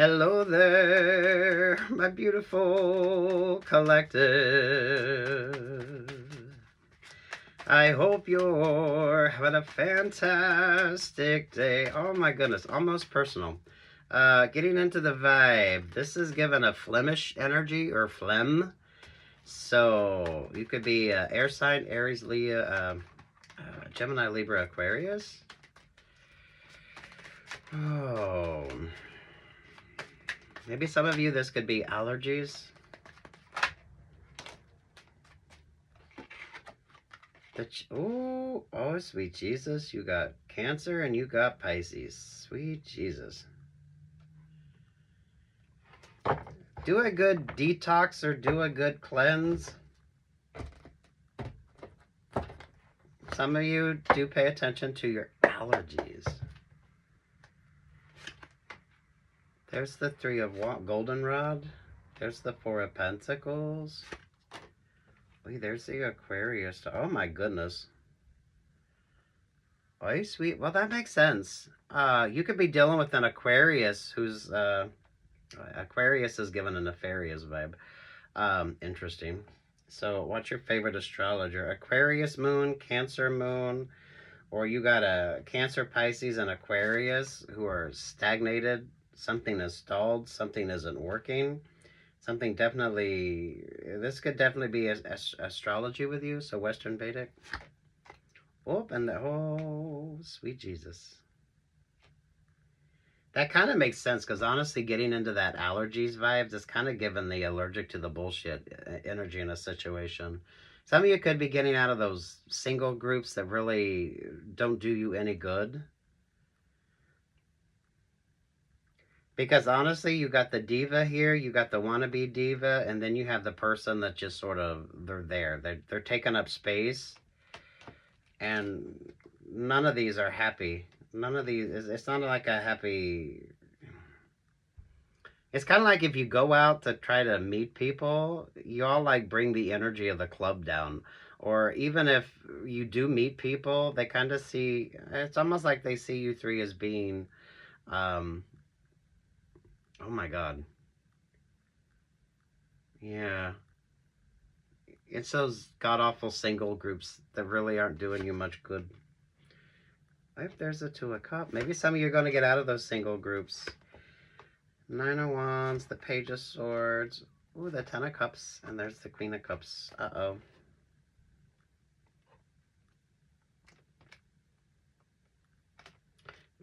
Hello there, my beautiful collective. I hope you're having a fantastic day. Oh my goodness, almost personal. Getting into the vibe. This is given a Flemish energy or phlegm. So you could be air sign, Aries, Leo, Gemini, Libra, Aquarius. Oh. Maybe some of you, this could be allergies. Oh, sweet Jesus. You got Cancer and you got Pisces. Sweet Jesus. Do a good detox or do a good cleanse. Some of you do pay attention to your allergies. There's the Three of Goldenrod. There's the Four of Pentacles. Wait, there's the Aquarius. Oh my goodness. Oh, sweet. Well, that makes sense. You could be dealing with an Aquarius who's Aquarius is given a nefarious vibe. Interesting. So, what's your favorite astrologer? Aquarius moon, Cancer moon, or you got a Cancer, Pisces, and Aquarius who are stagnated. Something is stalled. Something isn't working. Something definitely. This could definitely be astrology with you. So, Western Vedic. Oh, and oh, sweet Jesus. That kind of makes sense because honestly, getting into that allergies vibes is kind of giving the allergic to the bullshit energy in a situation. Some of you could be getting out of those single groups that really don't do you any good. Because honestly, you got the diva here, you got the wannabe diva, and then you have the person that just sort of, they're there. They're taking up space. And none of these are happy. None of these, it's not like a happy. It's kind of like if you go out to try to meet people, you all like bring the energy of the club down. Or even if you do meet people, they kind of see, it's almost like they see you three as being, oh my God. Yeah. It's those god awful single groups that really aren't doing you much good. If there's a Two of Cups, maybe some of you are going to get out of those single groups. Nine of Wands, the Page of Swords, ooh, the Ten of Cups, and there's the Queen of Cups. Uh-oh.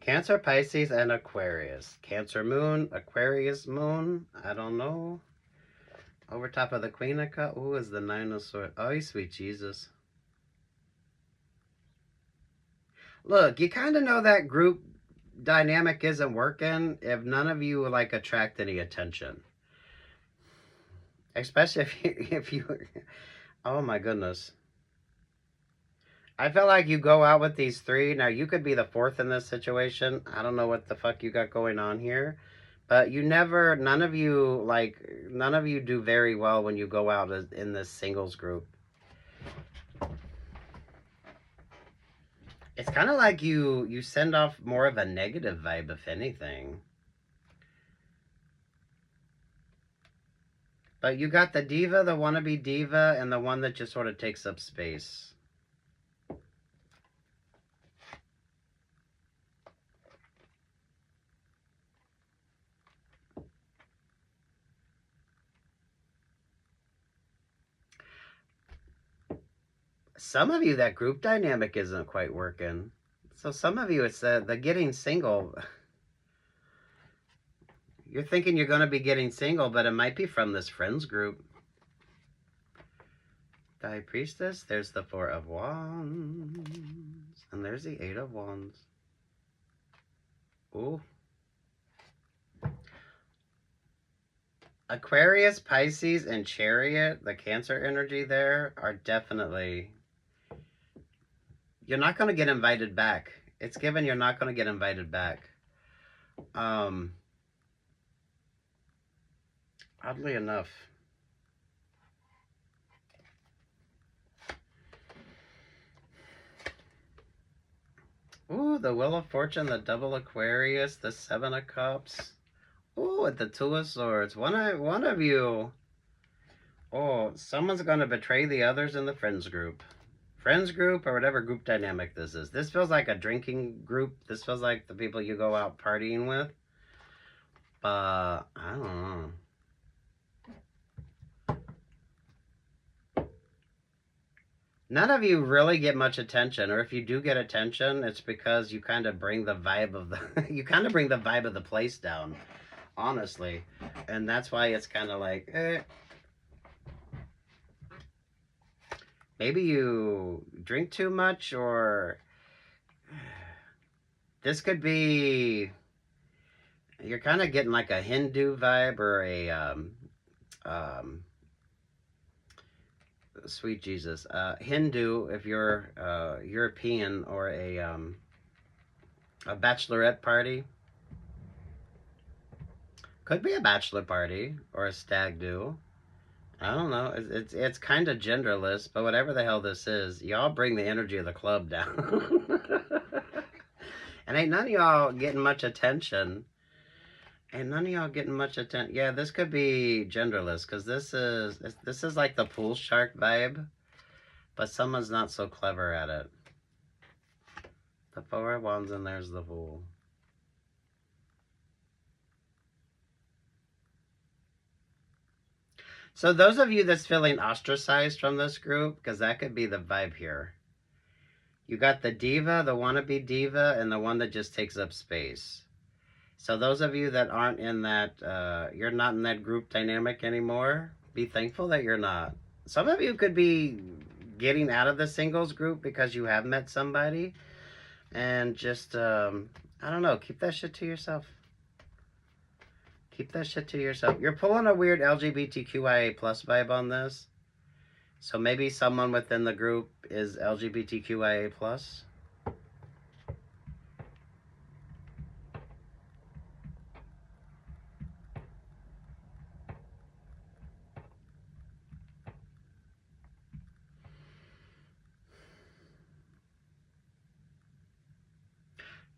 Cancer, Pisces, and Aquarius. Cancer moon, Aquarius moon, I don't know. Over top of the Queen of Cups, ooh, is the Nine of Swords. Oh, sweet Jesus. Look, you kind of know that group dynamic isn't working if none of you like attract any attention. Especially if you oh my goodness. I feel like you go out with these three. Now, you could be the fourth in this situation. I don't know what the fuck you got going on here. But you never, none of you do very well when you go out in this singles group. It's kind of like you send off more of a negative vibe, if anything. But you got the diva, the wannabe diva, and the one that just sort of takes up space. Some of you, that group dynamic isn't quite working. So some of you, it's the getting single. You're thinking you're going to be getting single, but it might be from this friends group. The High Priestess, there's the Four of Wands, and there's the Eight of Wands. Ooh. Aquarius, Pisces, and Chariot, the Cancer energy there, are definitely... You're not going to get invited back. It's given you're not going to get invited back. Oddly enough. Ooh, the Wheel of Fortune, the Double Aquarius, the Seven of Cups. Oh, at the Two of Swords. One of you. Oh, someone's gonna betray the others in the friends group. Friends group or whatever group dynamic this is. This feels like a drinking group. This feels like the people you go out partying with. I don't know. None of you really get much attention, or if you do get attention, it's because you kind of bring the vibe of the you kind of bring the vibe of the place down, honestly, and that's why it's kind of like, maybe you drink too much, or this could be you're kind of getting like a Hindu vibe or a sweet Jesus, Hindu if you're European, or a bachelorette party. Could be a bachelor party or a stag do. I don't know. It's kind of genderless, but whatever the hell this is, y'all bring the energy of the club down. And ain't none of y'all getting much attention. Yeah, this could be genderless, because this is like the pool shark vibe, but someone's not so clever at it. The Four of Wands, and there's the Fool. So those of you that's feeling ostracized from this group, because that could be the vibe here. You got the diva, the wannabe diva, and the one that just takes up space. So those of you that aren't in that, you're not in that group dynamic anymore, be thankful that you're not. Some of you could be getting out of the singles group because you have met somebody, and just, I don't know, keep that shit to yourself. Keep that shit to yourself. You're pulling a weird LGBTQIA plus vibe on this. So maybe someone within the group is LGBTQIA plus.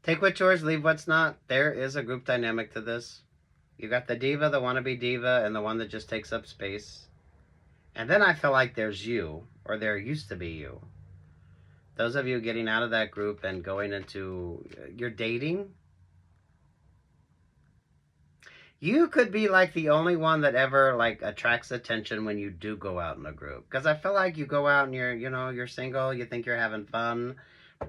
Take what's yours, leave what's not. There is a group dynamic to this. You got the diva, the wannabe diva, and the one that just takes up space. And then I feel like there's you, or there used to be you. Those of you getting out of that group and going into your dating, you could be like the only one that ever like attracts attention when you do go out in a group. Because I feel like you go out and you're single, you think you're having fun,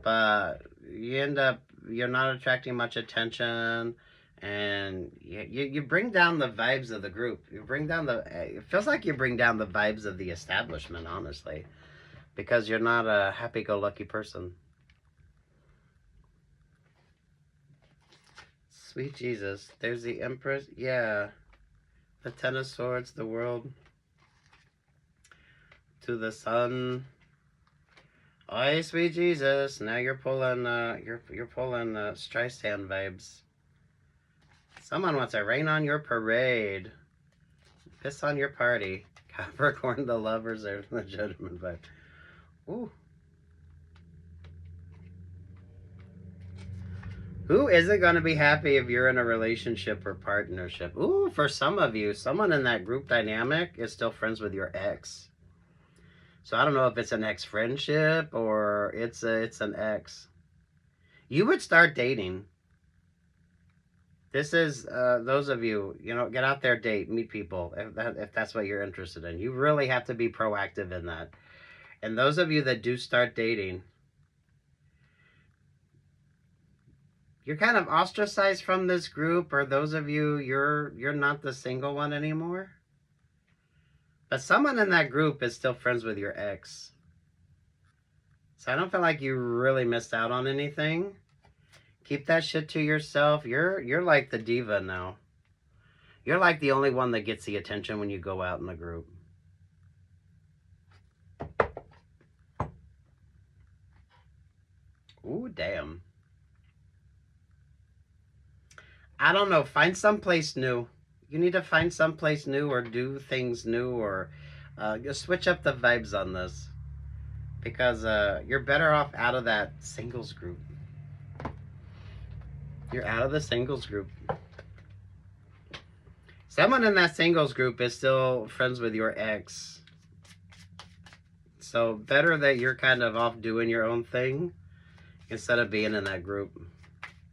but you end up, you're not attracting much attention. And you bring down the vibes of the group. It feels like you bring down the vibes of the establishment, honestly, because you're not a happy-go-lucky person. Sweet Jesus. There's the Empress. Yeah. The Ten of Swords, the World. To the Sun. Oh, sweet Jesus. Now you're pulling you're pulling Streisand vibes. Someone wants to rain on your parade. Piss on your party. Capricorn, the Lovers, there's the Judgment vibe. Ooh. Who isn't going to be happy if you're in a relationship or partnership? Ooh, for some of you, someone in that group dynamic is still friends with your ex. So I don't know if it's an ex friendship or it's an ex. You would start dating. This is those of you, get out there, date, meet people, if that's what you're interested in. You really have to be proactive in that. And those of you that do start dating, you're kind of ostracized from this group, or those of you, you're not the single one anymore. But someone in that group is still friends with your ex. So I don't feel like you really missed out on anything. Keep that shit to yourself. You're like the diva now. You're like the only one that gets the attention when you go out in a group. Ooh, damn. I don't know. Find someplace new. You need to find someplace new, or do things new, or just switch up the vibes on this. Because you're better off out of that singles group. You're out of the singles group. Someone in that singles group is still friends with your ex. So better that you're kind of off doing your own thing instead of being in that group.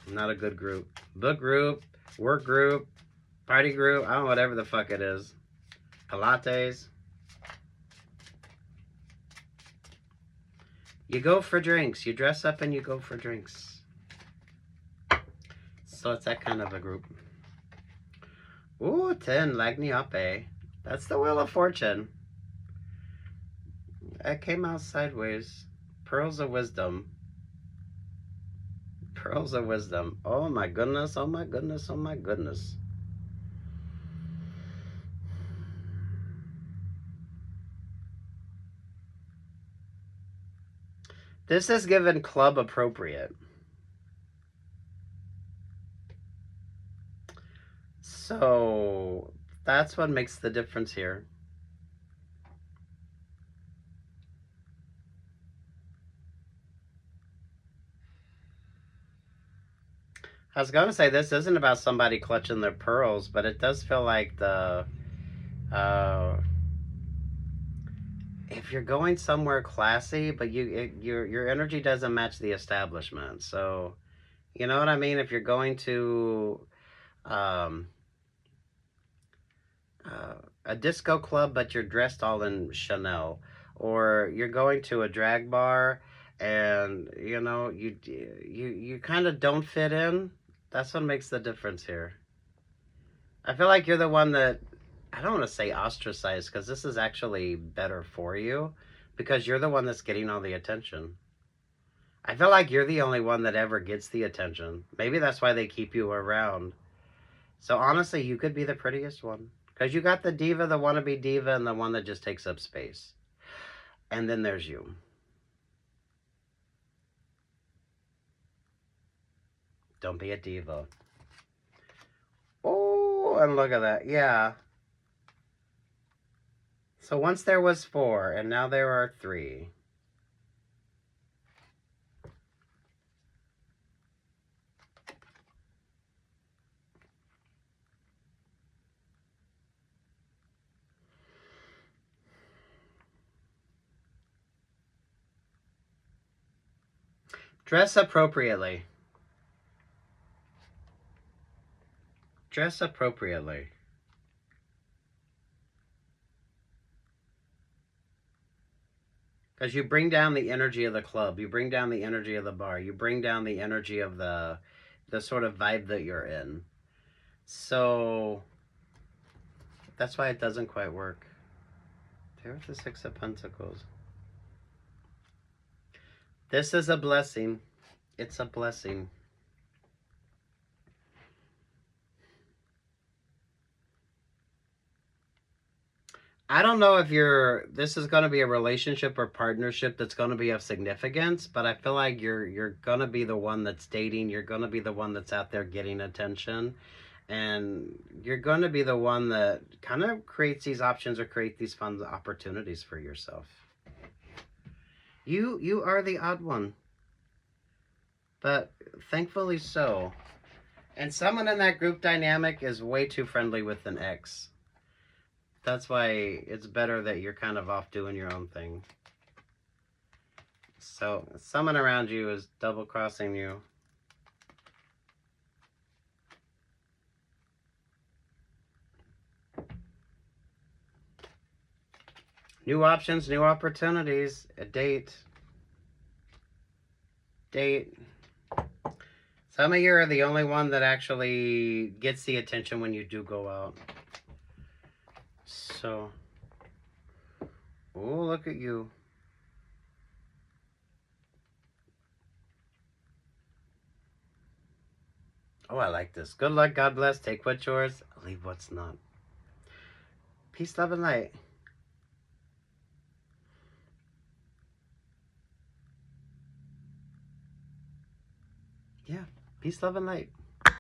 Not a good group. Book group, work group, party group, I don't know, whatever the fuck it is. Pilates. You go for drinks. You dress up and you go for drinks. So it's that kind of a group. Ooh, 10, Lagniappe. That's the Wheel of Fortune. It came out sideways. Pearls of Wisdom. Pearls of Wisdom. Oh my goodness, oh my goodness, oh my goodness. This is given club appropriate. So that's what makes the difference here. I was going to say this isn't about somebody clutching their pearls, but it does feel like the if you're going somewhere classy, but your energy doesn't match the establishment. So, you know what I mean? If you're going to a disco club, but you're dressed all in Chanel, or you're going to a drag bar, and you know you kind of don't fit in. That's what makes the difference here. I feel like you're the one that, I don't want to say ostracized, because this is actually better for you, because you're the one that's getting all the attention. I feel like you're the only one that ever gets the attention. Maybe that's why they keep you around. So honestly, you could be the prettiest one. Because you got the diva, the wannabe diva, and the one that just takes up space. And then there's you. Don't be a diva. Oh, and look at that. Yeah. So once there was 4, and now there are 3. Dress appropriately. Dress appropriately. Because you bring down the energy of the club. You bring down the energy of the bar. You bring down the energy of the sort of vibe that you're in. So that's why it doesn't quite work. There's the 6 of Pentacles. This is a blessing. It's a blessing. I don't know if this is going to be a relationship or partnership that's going to be of significance, but I feel like you're going to be the one that's dating. You're going to be the one that's out there getting attention. And you're going to be the one that kind of creates these options or create these fun opportunities for yourself. You are the odd one. But thankfully so. And someone in that group dynamic is way too friendly with an ex. That's why it's better that you're kind of off doing your own thing. So someone around you is double crossing you. New options, new opportunities, a date. Date. Some of you are the only one that actually gets the attention when you do go out. So, oh, look at you. Oh, I like this. Good luck, God bless. Take what's yours, leave what's not. Peace, love, and light. Yeah, peace, love, and light.